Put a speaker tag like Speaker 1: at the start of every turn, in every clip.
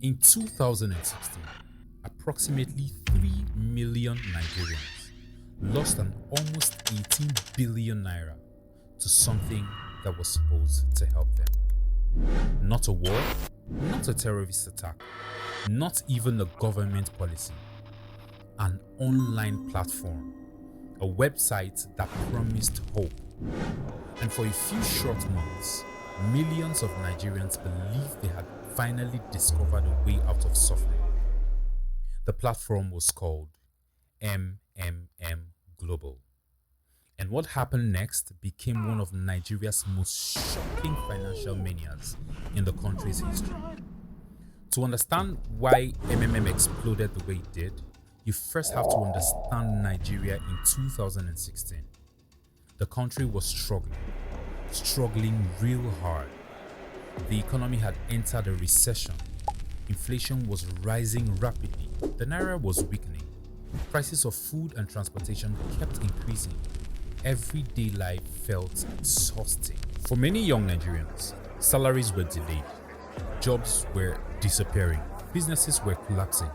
Speaker 1: In 2016, approximately 3 million Nigerians lost an almost 18 billion naira to something that was supposed to help them. Not a war, not a terrorist attack, not even a government policy. An online platform, a website that promised hope. And for a few short months, millions of Nigerians believed they had finally discovered a way out of suffering. The platform was called MMM Global. And what happened next became one of Nigeria's most shocking financial manias in the country's history. To understand why MMM exploded the way it did, you first have to understand Nigeria in 2016. The country was struggling real hard. The economy had entered a recession. Inflation was rising rapidly. The naira was weakening. Prices of food and transportation kept increasing. Everyday life felt exhausting. For many young Nigerians, salaries were delayed. Jobs were disappearing. Businesses were collapsing.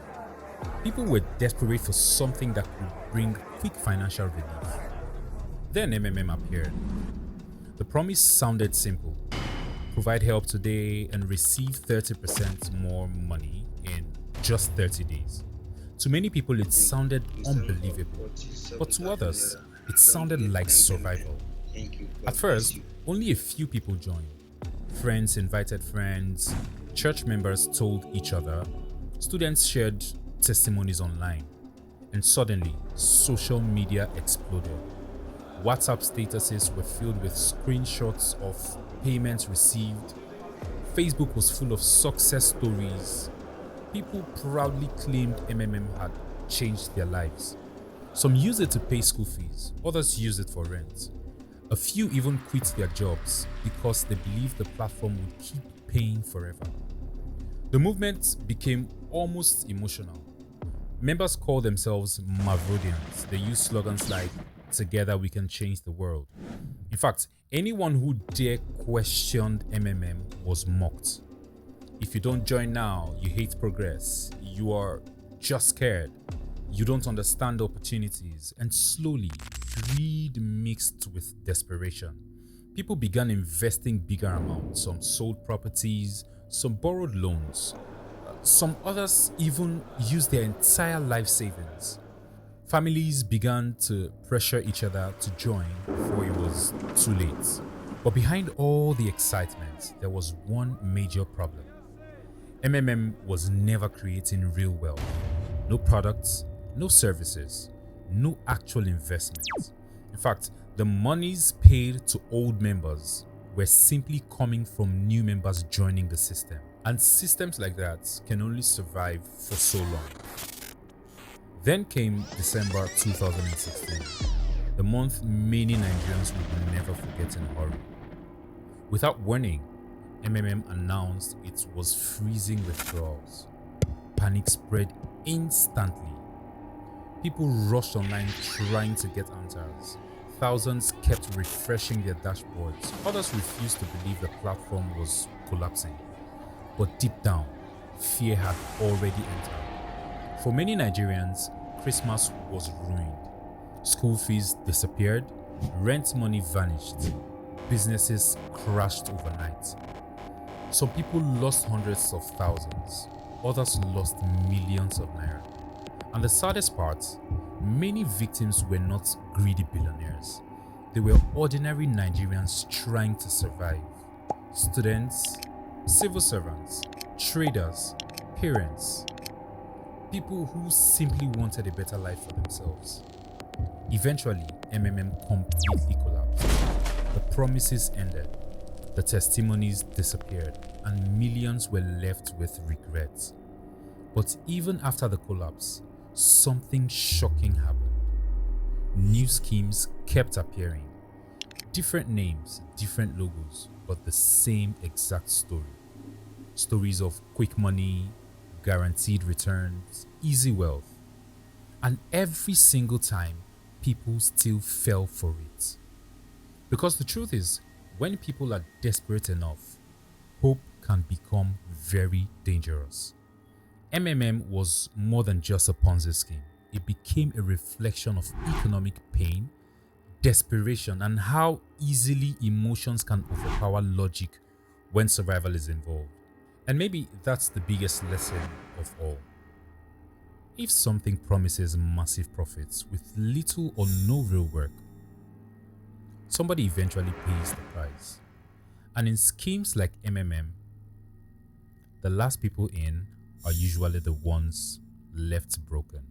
Speaker 1: People were desperate for something that could bring quick financial relief. Then MMM appeared. The promise sounded simple: provide help today and receive 30% more money in just 30 days. To many people, it sounded unbelievable, but to others, it sounded like survival. At first, only a few people joined. Friends invited friends, church members told each other, students shared testimonies online, and suddenly, social media exploded. WhatsApp statuses were filled with screenshots of payments received. Facebook was full of success stories. People proudly claimed MMM had changed their lives. Some used it to pay school fees, others used it for rent. A few even quit their jobs because they believed the platform would keep paying forever. The movement became almost emotional. Members called themselves Mavrodians. They used slogans like, "Together we can change the world." In fact, anyone who dare questioned MMM was mocked. If you don't join now, you hate progress. You are just scared. You don't understand opportunities. And slowly, greed mixed with desperation. People began investing bigger amounts. Some sold properties, some borrowed loans. Some others even used their entire life savings. Families began to pressure each other to join before it was too late. But behind all the excitement, there was one major problem. MMM was never creating real wealth. No products, no services, no actual investment. In fact, the monies paid to old members were simply coming from new members joining the system. And systems like that can only survive for so long. Then came December 2016, the month many Nigerians would never forget in a hurry. Without warning, MMM announced it was freezing withdrawals. Panic spread instantly. People rushed online trying to get answers. Thousands kept refreshing their dashboards. Others refused to believe the platform was collapsing. But deep down, fear had already entered. For many Nigerians, Christmas was ruined. School fees disappeared, rent money vanished, businesses crashed overnight. Some people lost hundreds of thousands, others lost millions of naira. And the saddest part, many victims were not greedy billionaires. They were ordinary Nigerians trying to survive. Students, civil servants, traders, parents, people who simply wanted a better life for themselves. Eventually, MMM completely collapsed. The promises ended, the testimonies disappeared, and millions were left with regrets. But even after the collapse, something shocking happened. New schemes kept appearing. Different names, different logos, but the same exact story. Stories of quick money, guaranteed returns, easy wealth. And every single time, people still fell for it. Because the truth is, when people are desperate enough, hope can become very dangerous. MMM was more than just a Ponzi scheme. It became a reflection of economic pain, desperation, and how easily emotions can overpower logic when survival is involved. And maybe that's the biggest lesson of all. If something promises massive profits with little or no real work, somebody eventually pays the price. And in schemes like MMM, the last people in are usually the ones left broken.